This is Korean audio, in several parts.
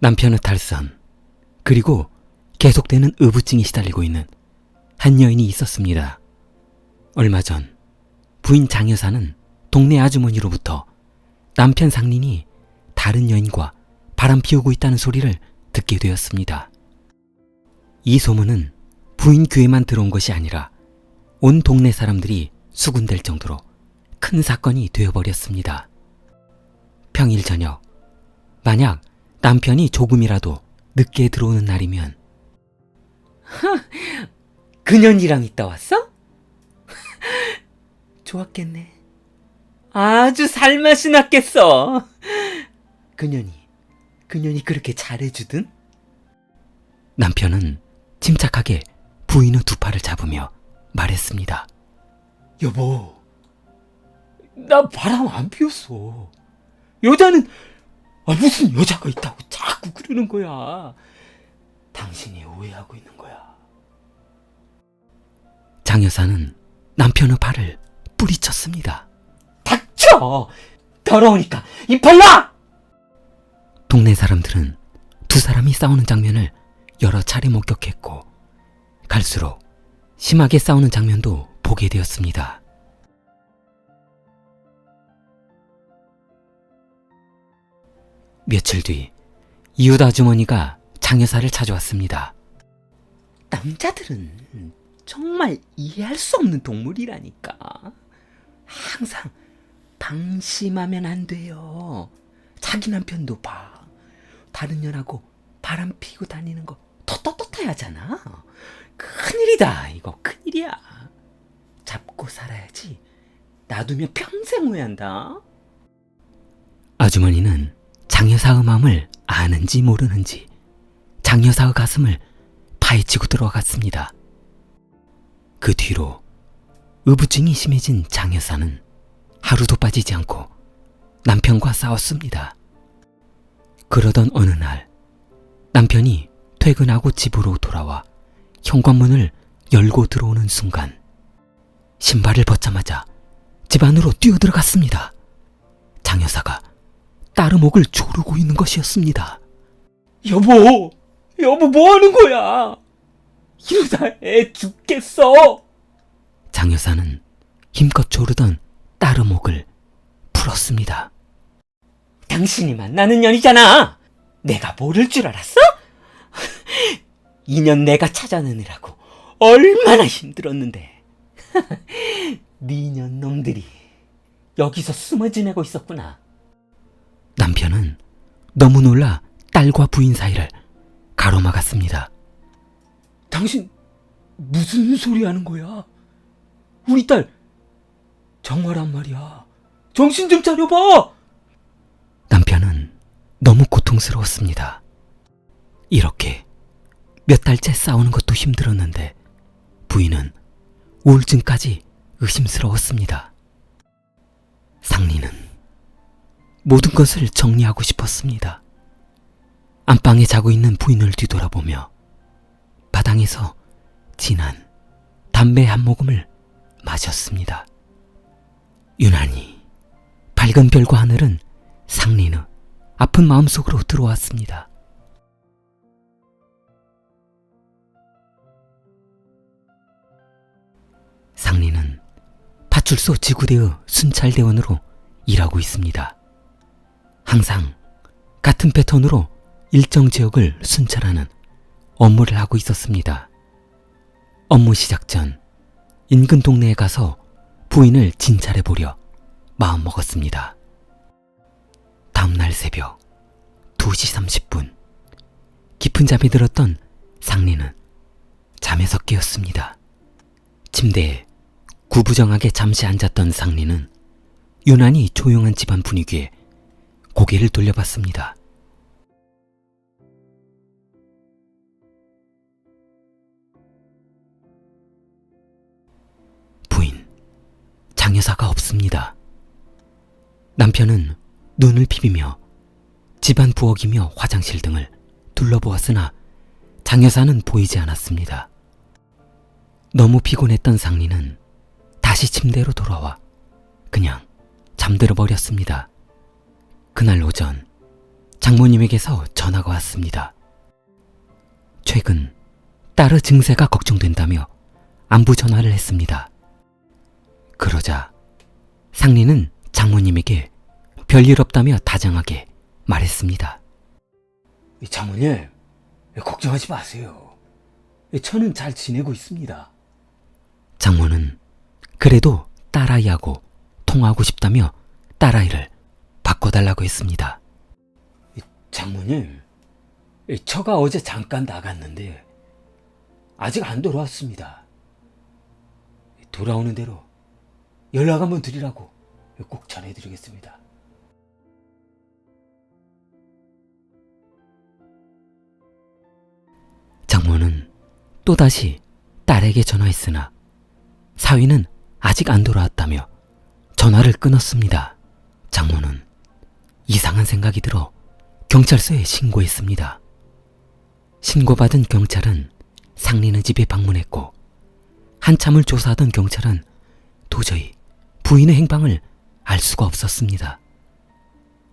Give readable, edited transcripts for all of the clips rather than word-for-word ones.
남편의 탈선, 그리고 계속되는 의부증이 시달리고 있는 한 여인이 있었습니다. 얼마 전 부인 장 여사는 동네 아주머니로부터 남편 상린이 다른 여인과 바람 피우고 있다는 소리를 듣게 되었습니다. 이 소문은 부인 귀에만 들어온 것이 아니라 온 동네 사람들이 수군될 정도로 큰 사건이 되어버렸습니다. 평일 저녁, 만약 남편이 조금이라도 늦게 들어오는 날이면 그년이랑 있다 왔어? 좋았겠네. 아주 살맛이 났겠어. 그년이 그렇게 잘해주든? 남편은 침착하게 부인의 두 팔을 잡으며 말했습니다. 여보, 나 바람 안 피웠어. 여자는 무슨 여자가 있다고 자꾸 그러는 거야. 당신이 오해하고 있는 거야. 장 여사는 남편의 팔을 뿌리쳤습니다. 닥쳐! 더러우니까 이빨 놔! 동네 사람들은 두 사람이 싸우는 장면을 여러 차례 목격했고 갈수록 심하게 싸우는 장면도 보게 되었습니다. 며칠 뒤 이웃 아주머니가 장 여사를 찾아왔습니다. 남자들은 정말 이해할 수 없는 동물이라니까. 항상 방심하면 안 돼요. 자기 남편도 봐. 다른 년하고 바람 피고 다니는 거 더 떳떳해야잖아. 큰일이다. 이거 큰일이야. 잡고 살아야지. 놔두면 평생 후회한다. 아주머니는 장여사의 마음을 아는지 모르는지 장여사의 가슴을 파헤치고 들어갔습니다. 그 뒤로 의부증이 심해진 장여사는 하루도 빠지지 않고 남편과 싸웠습니다. 그러던 어느 날 남편이 퇴근하고 집으로 돌아와 현관문을 열고 들어오는 순간 신발을 벗자마자 집 안으로 뛰어들어갔습니다. 장여사가 딸의 목을 조르고 있는 것이었습니다. 여보 뭐 하는 거야? 이러다 애 죽겠어. 장여사는 힘껏 조르던 딸의 목을 풀었습니다. 당신이 만나는 년이잖아. 내가 모를 줄 알았어? 이 년 내가 찾아내느라고 얼마나 힘들었는데. 네 년 놈들이 여기서 숨어 지내고 있었구나. 남편은 너무 놀라 딸과 부인 사이를 가로막았습니다. 당신 무슨 소리 하는 거야? 우리 딸 정화란 말이야. 정신 좀 차려봐. 남편은 너무 고통스러웠습니다. 이렇게 몇 달째 싸우는 것도 힘들었는데 부인은 우울증까지 의심스러웠습니다. 상리는 모든 것을 정리하고 싶었습니다. 안방에 자고 있는 부인을 뒤돌아보며 바닥에서 진한 담배 한 모금을 마셨습니다. 유난히 밝은 별과 하늘은 상리는 아픈 마음속으로 들어왔습니다. 상리는 파출소 지구대의 순찰대원으로 일하고 있습니다. 항상 같은 패턴으로 일정 지역을 순찰하는 업무를 하고 있었습니다. 업무 시작 전 인근 동네에 가서 부인을 진찰해보려 마음먹었습니다. 다음날 새벽 2시 30분 깊은 잠이 들었던 상리는 잠에서 깨었습니다. 침대에 구부정하게 잠시 앉았던 상리는 유난히 조용한 집안 분위기에 고개를 돌려봤습니다. 부인, 장여사가 없습니다. 남편은 눈을 비비며 집안 부엌이며 화장실 등을 둘러보았으나 장여사는 보이지 않았습니다. 너무 피곤했던 상리는 다시 침대로 돌아와 그냥 잠들어 버렸습니다. 그날 오전 장모님에게서 전화가 왔습니다. 최근 딸의 증세가 걱정된다며 안부 전화를 했습니다. 그러자 상리는 장모님에게 별일 없다며 다정하게 말했습니다. 장모님, 걱정하지 마세요. 저는 잘 지내고 있습니다. 장모는 그래도 딸아이하고 통화하고 싶다며 딸아이를 바꿔달라고 했습니다. 장모님, 처가 어제 잠깐 나갔는데 아직 안 돌아왔습니다. 돌아오는 대로 연락 한번 드리라고 꼭 전해드리겠습니다. 장모는 또다시 딸에게 전화했으나 사위는 아직 안 돌아왔다며 전화를 끊었습니다. 장모는 이상한 생각이 들어 경찰서에 신고했습니다. 신고받은 경찰은 상리네 집에 방문했고 한참을 조사하던 경찰은 도저히 부인의 행방을 알 수가 없었습니다.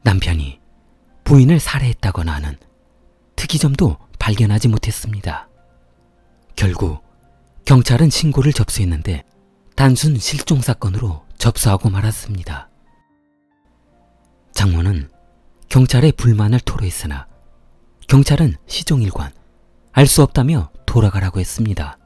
남편이 부인을 살해했다거나 하는 특이점도 발견하지 못했습니다. 결국 경찰은 신고를 접수했는데 단순 실종 사건으로 접수하고 말았습니다. 장모는 경찰에 불만을 토로했으나 경찰은 시종일관 알 수 없다며 돌아가라고 했습니다.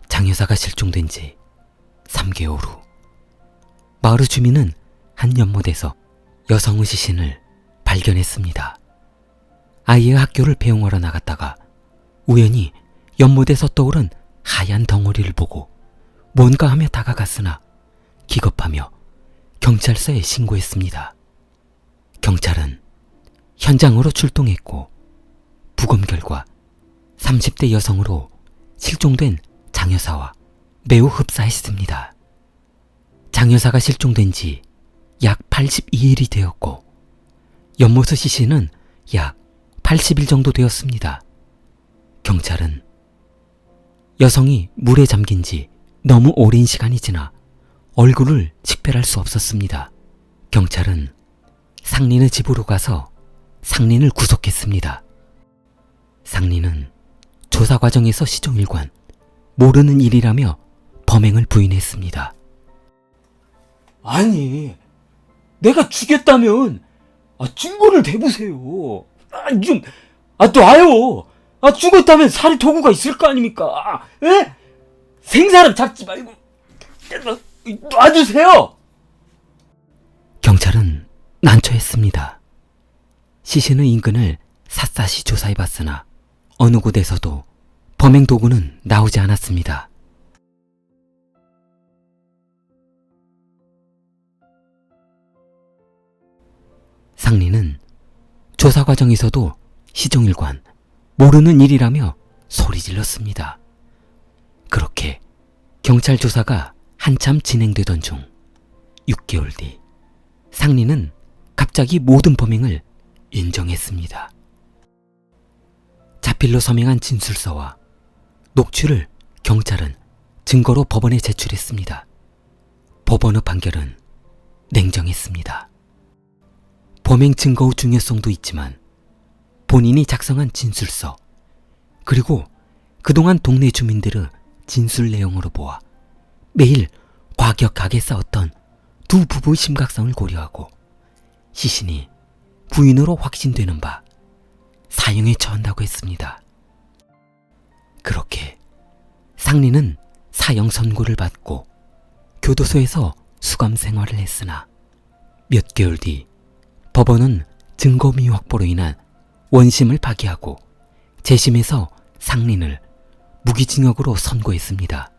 장 여사가 실종된 지 3개월 후 마을의 주민은 한 연못에서 여성의 시신을 발견했습니다. 아이의 학교를 배웅하러 나갔다가 우연히 연못에서 떠오른 하얀 덩어리를 보고 뭔가 하며 다가갔으나 기겁하며 경찰서에 신고했습니다. 경찰은 현장으로 출동했고 부검 결과 30대 여성으로 실종된 장 여사와 매우 흡사했습니다. 장 여사가 실종된 지 약 82일이 되었고 연못의 시신은 약 80일 정도 되었습니다. 경찰은 여성이 물에 잠긴 지 너무 오랜 시간이 지나 얼굴을 식별할 수 없었습니다. 경찰은 상린의 집으로 가서 상린을 구속했습니다. 상린은 조사 과정에서 시종일관 모르는 일이라며 범행을 부인했습니다. 아니, 내가 죽였다면 증거를 대보세요. 놔요. 죽었다면 살 도구가 있을 거 아닙니까? 에? 생사람 잡지 말고 놔주세요. 경찰은 난처했습니다. 시신의 인근을 샅샅이 조사해봤으나 어느 곳에서도 범행 도구는 나오지 않았습니다. 상리는 조사 과정에서도 시종일관 모르는 일이라며 소리 질렀습니다. 그렇게 경찰 조사가 한참 진행되던 중 6개월 뒤 상리는 갑자기 모든 범행을 인정했습니다. 자필로 서명한 진술서와 녹취를 경찰은 증거로 법원에 제출했습니다. 법원의 판결은 냉정했습니다. 범행 증거의 중요성도 있지만 본인이 작성한 진술서 그리고 그동안 동네 주민들의 진술 내용으로 보아 매일 과격하게 싸웠던 두 부부의 심각성을 고려하고 시신이 부인으로 확신되는 바 사형에 처한다고 했습니다. 그렇게 상리는 사형 선고를 받고 교도소에서 수감 생활을 했으나 몇 개월 뒤 법원은 증거미 확보로 인한 원심을 파기하고 재심에서 상린을 무기징역으로 선고했습니다.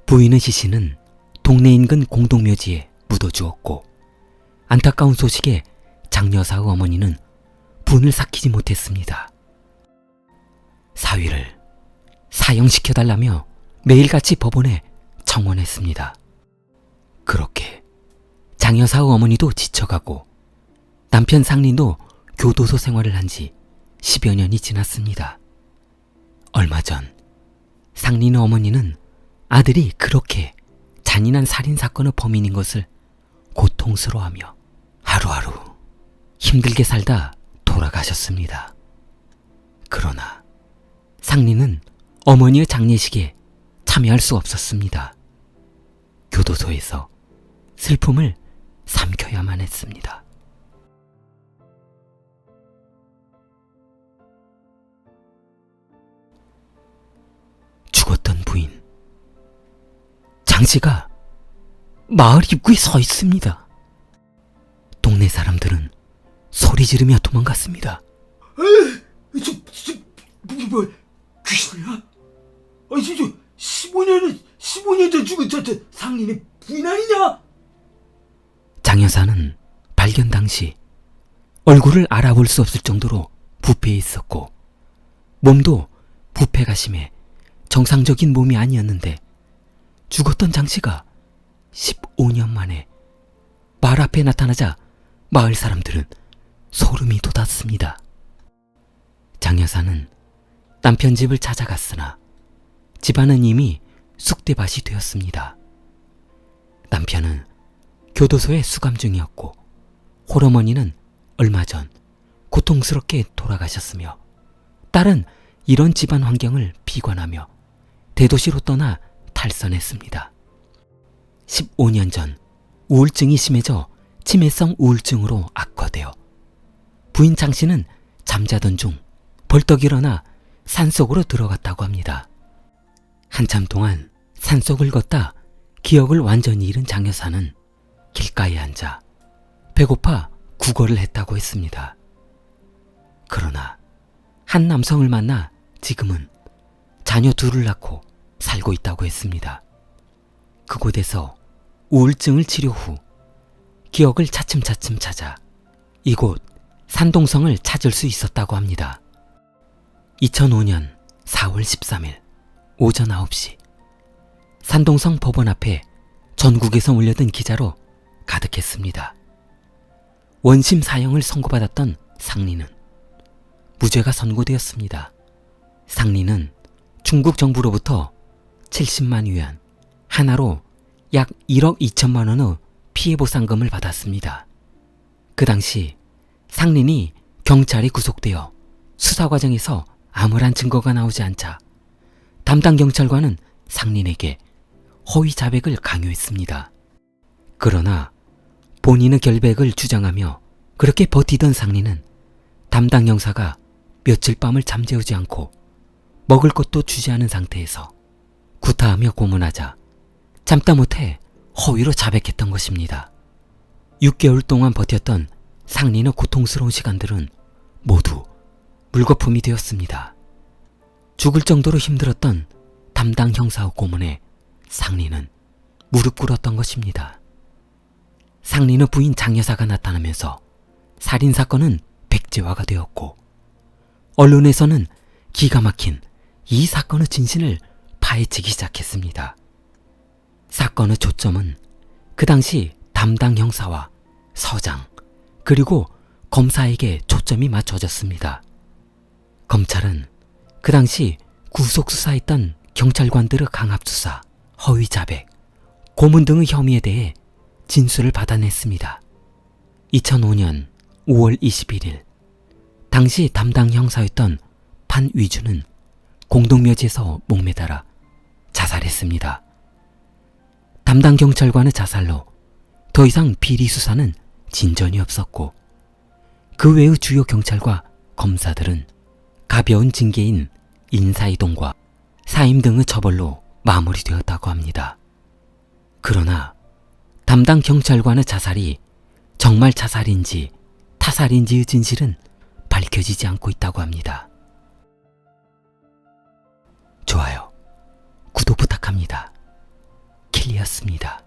부인의 시신은 동네 인근 공동묘지에 묻어주었고 안타까운 소식에 장 여사의 어머니는 분을 삭히지 못했습니다. 사위를 사형시켜달라며 매일같이 법원에 청원했습니다. 그렇게 장 여사의 어머니도 지쳐가고 남편 상린도 교도소 생활을 한 지 10여 년이 지났습니다. 얼마 전 상린의 어머니는 아들이 그렇게 잔인한 살인사건의 범인인 것을 고통스러워하며 하루하루 힘들게 살다 돌아가셨습니다. 그러나 상리는 어머니의 장례식에 참여할 수 없었습니다. 교도소에서 슬픔을 삼켜야만 했습니다. 죽었던 부인. 장씨가 마을 입구에 서 있습니다. 동네 사람들은 소리 지르며 도망갔습니다. 뭐, 귀신이야? 15년 전 죽은 저 상린의 부인 아니냐? 장 여사는 발견 당시 얼굴을 알아볼 수 없을 정도로 부패해 있었고 몸도 부패가 심해 정상적인 몸이 아니었는데 죽었던 장씨가 15년 만에 말 앞에 나타나자 마을 사람들은 소름이 돋았습니다. 장 여사는 남편 집을 찾아갔으나 집안은 이미 쑥대밭이 되었습니다. 남편은 교도소에 수감 중이었고 홀어머니는 얼마 전 고통스럽게 돌아가셨으며 딸은 이런 집안 환경을 비관하며 대도시로 떠나 탈선했습니다. 15년 전 우울증이 심해져 치매성 우울증으로 악화되어 부인 장 씨는 잠자던 중 벌떡 일어나 산속으로 들어갔다고 합니다. 한참 동안 산속을 걷다 기억을 완전히 잃은 장 여사는 길가에 앉아 배고파 구걸을 했다고 했습니다. 그러나 한 남성을 만나 지금은 자녀 둘을 낳고 살고 있다고 했습니다. 그곳에서 우울증을 치료 후 기억을 차츰차츰 찾아 이곳 산동성을 찾을 수 있었다고 합니다. 2005년 4월 13일 오전 9시 산동성 법원 앞에 전국에서 몰려든 기자로 가득했습니다. 원심 사형을 선고받았던 상리는 무죄가 선고되었습니다. 상리는 중국 정부로부터 70만 위안, 하나로 약 1억 2천만 원의 피해보상금을 받았습니다. 그 당시 상린이 경찰에 구속되어 수사 과정에서 아무런 증거가 나오지 않자 담당 경찰관은 상린에게 허위 자백을 강요했습니다. 그러나 본인의 결백을 주장하며 그렇게 버티던 상린은 담당 형사가 며칠 밤을 잠재우지 않고 먹을 것도 주지 않은 상태에서 구타하며 고문하자 참다 못해 허위로 자백했던 것입니다. 6개월 동안 버텼던 상린의 고통스러운 시간들은 모두 물거품이 되었습니다. 죽을 정도로 힘들었던 담당 형사의 고문에 상린은 무릎 꿇었던 것입니다. 상린의 부인 장 여사가 나타나면서 살인사건은 백지화가 되었고 언론에서는 기가 막힌 이 사건의 진실을 파헤치기 시작했습니다. 사건의 초점은 그 당시 담당 형사와 서장 그리고 검사에게 초점이 맞춰졌습니다. 검찰은 그 당시 구속수사했던 경찰관들의 강압수사, 허위자백, 고문 등의 혐의에 대해 진술을 받아냈습니다. 2005년 5월 21일 당시 담당 형사였던 판위주는 공동묘지에서 목매달아 자살했습니다. 담당 경찰관의 자살로 더 이상 비리 수사는 진전이 없었고 그 외의 주요 경찰과 검사들은 가벼운 징계인 인사이동과 사임 등의 처벌로 마무리되었다고 합니다. 그러나 담당 경찰관의 자살이 정말 자살인지 타살인지의 진실은 밝혀지지 않고 있다고 합니다. 좋아요, 구독 부탁합니다. 킬리였습니다.